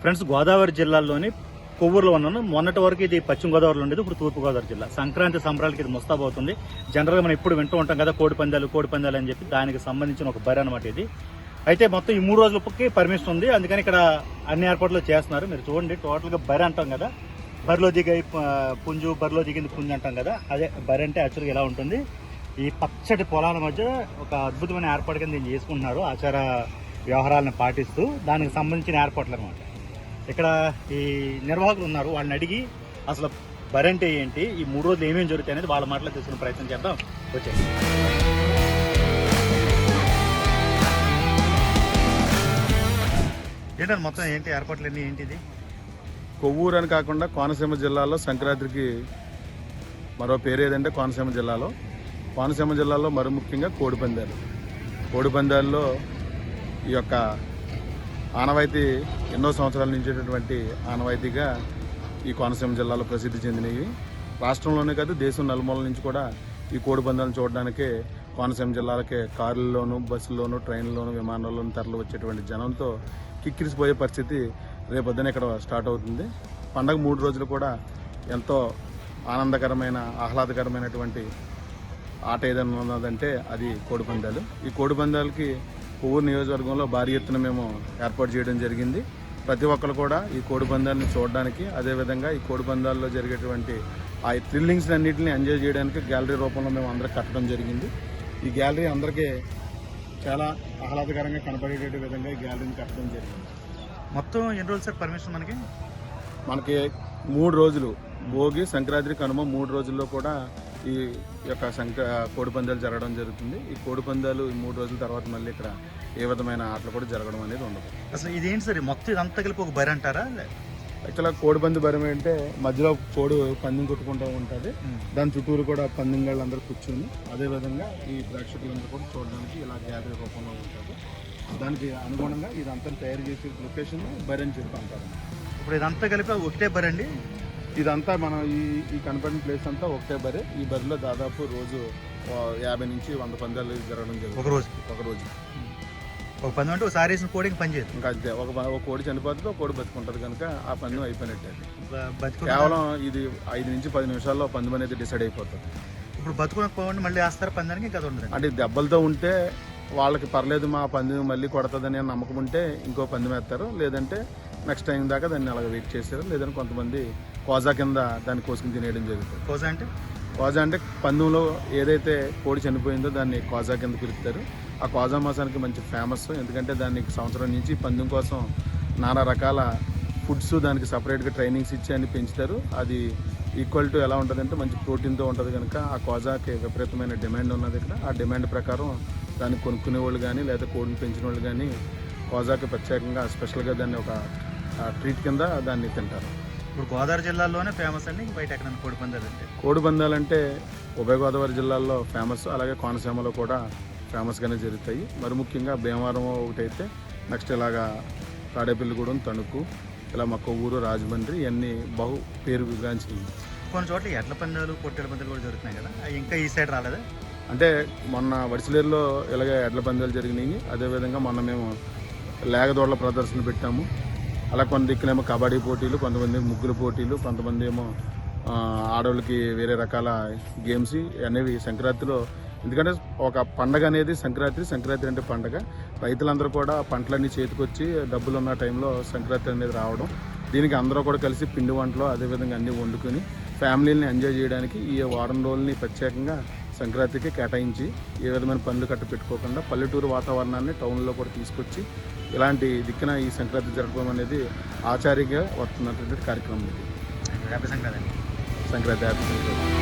Friends, Godavari జిల్లాలోని కొవ్వూరులో ఉన్నాను. మొన్నటి వరకు ఇది పశ్చిమ గోదావరిలో ఉండేది, ఇప్పుడు తూర్పుగోదావరి జిల్లా. సంక్రాంతి సంబరాలకి ఇది ముస్తాబవుతుంది. జనరల్గా మనం ఇప్పుడు వింటూ ఉంటాం కదా, కోడి పందాలు అని చెప్పి. దానికి సంబంధించిన ఒక బరి అనమాట ఇది. అయితే మొత్తం ఈ 3 రోజులకి పర్మిషన్ ఉంది, అందుకని ఇక్కడ అన్ని ఏర్పాట్లు చేస్తున్నారు. మీరు చూడండి, టోటల్గా బరి అంటాం కదా, బరిలో దిగాయి పుంజు, బరిలో దిగింది పుంజు అంటాం కదా, అదే బరి అంటే యాక్చువల్గా ఇలా ఉంటుంది. ఈ పచ్చటి పొలాల మధ్య ఒక అద్భుతమైన ఏర్పాటు కింద దీన్ని చేసుకుంటున్నారు, ఆచార వ్యవహారాలను పాటిస్తూ. దానికి సంబంధించిన ఏర్పాట్లు అనమాట. ఇక్కడ ఈ నిర్వాహకులు ఉన్నారు, వాళ్ళని అడిగి అసలు బరి అంటే ఏంటి, ఈ 3 రోజులు ఏమేమి జరుగుతాయి అనేది వాళ్ళ మాటలో తెలుసుకునే ప్రయత్నం చేద్దాం. వచ్చేసి ఏంటంటే మొత్తం ఏంటి ఏర్పాట్లు అన్నీ ఏంటిది? కొవ్వూరు అని కాకుండా కోనసీమ జిల్లాలో సంక్రాంతికి మరో పేరు ఏదంటే కోనసీమ జిల్లాలో మరి ముఖ్యంగా కోడిపందాల్లో ఈ యొక్క ఆనవాయితీ ఎన్నో సంవత్సరాల నుంచేటటువంటి ఆనవాయితీగా ఈ కోనసీమ జిల్లాలో ప్రసిద్ధి చెందినవి. రాష్ట్రంలోనే కాదు, దేశం నలుమూలల నుంచి కూడా ఈ కోడిపందాలను చూడడానికి కోనసీమ జిల్లాలకే కారుల్లోనూ, బస్సుల్లోనూ, ట్రైన్లోనూ, విమానాల్లోనూ తరలి వచ్చేటువంటి జనంతో కిక్కిరిసిపోయే పరిస్థితి రేపొద్దున ఇక్కడ స్టార్ట్ అవుతుంది. పండగ 3 రోజులు కూడా ఎంతో ఆనందకరమైన, ఆహ్లాదకరమైనటువంటి ఆట ఏదైనా ఉన్నదంటే అది కోడిపందాలు. ఈ కోడిపందాలకి కొవ్వూరు నియోజకవర్గంలో భారీ ఎత్తున మేము ఏర్పాటు చేయడం జరిగింది. ప్రతి ఒక్కరు కూడా ఈ కోడిపందాలను చూడడానికి, అదేవిధంగా ఈ కోడిపందాల్లో జరిగేటువంటి ఆ థ్రిల్లింగ్స్ అన్నింటినీ ఎంజాయ్ చేయడానికి గ్యాలరీ రూపంలో మేము అందరికి కట్టడం జరిగింది. ఈ గ్యాలరీ అందరికీ చాలా ఆహ్లాదకరంగా కనపడేట విధంగా ఈ గ్యాలరీని కట్టడం జరిగింది. మొత్తం ఎన్ని రోజులు సార్ పర్మిషన్ మనకి 3 రోజులు, భోగి, సంక్రాంతి, కనుమ 3 రోజుల్లో కూడా ఈ యొక్క కోడిపందాలు జరగడం జరుగుతుంది. ఈ కోడిపందాలు ఈ 3 రోజుల తర్వాత మళ్ళీ ఇక్కడ ఏ విధమైన ఆటలు కూడా జరగడం అనేది ఉండదు. అసలు ఇదేంటి సార్, మొత్తం ఇదంతా కలిపి ఒక బరి అంటారా? యాక్చువల్గా కోడిపంది బరి అంటే మధ్యలో కోడి పందెం కొట్టుకుంటూ ఉంటుంది, దాని చుట్టూరు కూడా పందెంగాళ్ళు అందరూ కూర్చుని, అదేవిధంగా ఈ ప్రేక్షకులందరూ కూడా చూడడానికి ఇలా గ్యాలరీ రూపంలో ఉంటుంది. దానికి అనుగుణంగా ఇదంతా తయారు చేసే లొకేషన్ బరి అని చెప్పి అంటారు. ఇప్పుడు ఇదంతా కలిపి ఒకటే బరి అండి? ఇదంతా మనం ఈ కనపడిన ప్లేస్ అంతా ఒకటే బరి. ఈ బరిలో దాదాపు రోజు 50 నుంచి 100 పందాలు జరగడం జరుగుతుంది. ఒక రోజు ఒక పందెం అంటే ఒకసారి వేసిన కోడికి పని చేయదు. ఇంకా అంతే, ఒక కోడి చనిపోతుంది, ఒక కోడి బతుకుంటుంది, కనుక ఆ పందెం అయిపోయినట్టే. కేవలం ఇది 5 నుంచి 10 నిమిషాల్లో పందెం అనేది డిసైడ్ అయిపోతుంది. ఇప్పుడు బతుకున్న కోడిని మళ్ళీ వేస్తారు పందానికి? ఇంకా ఉండదు అంటే దెబ్బలతో ఉంటే వాళ్ళకి పర్లేదు, మా పందెం మళ్ళీ కొడుతుందని నమ్మకం ఉంటే ఇంకో పందెం వేస్తారు, లేదంటే నెక్స్ట్ టైం దాకా దాన్ని అలాగ వెయిట్ చేస్తారు. లేదంటే కొంతమంది కోజా కింద దాన్ని కోసుకుని తినేయడం జరుగుతుంది. కోజా అంటే పందెంలో ఏదైతే కోడి చనిపోయిందో దాన్ని కోజా కింద పిలుస్తారు. ఆ కోజా మాసానికి మంచి ఫేమస్, ఎందుకంటే దానికి సంవత్సరం నుంచి పందెం కోసం నానా రకాల ఫుడ్స్ దానికి సపరేట్గా ట్రైనింగ్స్ ఇచ్చి అన్ని పెంచుతారు. అది ఈక్వల్ టు ఎలా ఉంటుందంటే మంచి ప్రోటీన్తో ఉంటుంది, కనుక ఆ కోజాకి విపరీతమైన డిమాండ్ ఉన్నది ఇక్కడ. ఆ డిమాండ్ ప్రకారం దాన్ని కొనుక్కునే వాళ్ళు కానీ, లేదా కోడిని పెంచిన వాళ్ళు కానీ కోజాకి ప్రత్యేకంగా స్పెషల్గా దాన్ని ఒక ట్రీట్ కింద దాన్ని తింటారు. ఇప్పుడు గోదావరి జిల్లాలోనే ఫేమస్ అండి, బయట ఎక్కడ కోడిపందాలంటే ఉభయ గోదావరి జిల్లాల్లో ఫేమస్, అలాగే కోనసీమలో కూడా ఫేమస్గానే జరుగుతాయి. మరి ముఖ్యంగా భీమవరం ఒకటైతే, నెక్స్ట్ ఇలాగా తాడేపల్లిగూడెం, తణుకు, ఇలా మా కొవ్వూరు, రాజమండ్రి ఇవన్నీ బహు పేరుగాంచినవి. కొన్ని చోట్ల ఎడ్ల పందాలు, పొట్టెల పందాలు కూడా జరుగుతున్నాయి కదా, ఇంకా ఈ సైడ్ రాలేదా? అంటే మొన్న వడిసలేరులో ఇలాగే ఎడ్ల పందాలు జరిగినాయి. అదేవిధంగా మొన్న మేము లేగదోళ్ల ప్రదర్శన పెట్టాము. అలా కొన్ని దిక్కునేమో కబడ్డీ పోటీలు, కొంతమంది ముగ్గుల పోటీలు, కొంతమంది ఏమో ఆడవాళ్ళకి వేరే రకాల గేమ్స్ అనేవి సంక్రాంతిలో. ఎందుకంటే ఒక పండగ అనేది సంక్రాంతి అంటే పండగ. రైతులందరూ కూడా పంటలన్నీ చేతికొచ్చి డబ్బులు ఉన్న టైంలో సంక్రాంతి అనేది రావడం, దీనికి అందరూ కూడా కలిసి పిండి వంటలు అదేవిధంగా అన్నీ వండుకొని ఫ్యామిలీని ఎంజాయ్ చేయడానికి ఈ వారం రోజుల్ని ప్రత్యేకంగా సంక్రాంతికి కేటాయించి ఏ విధమైన పనులు పెట్టుకోకుండా పల్లెటూరు వాతావరణాన్ని టౌన్లో కూడా తీసుకొచ్చి ఇలాంటి దిక్కున ఈ సంక్రాంతి జరపడం అనేది ఆచార్యంగా వస్తున్నటువంటి కార్యక్రమం ఇది. హ్యాపీ సంక్రాంతి. సంక్రాంతి హ్యాపీ సంక్రాంతి.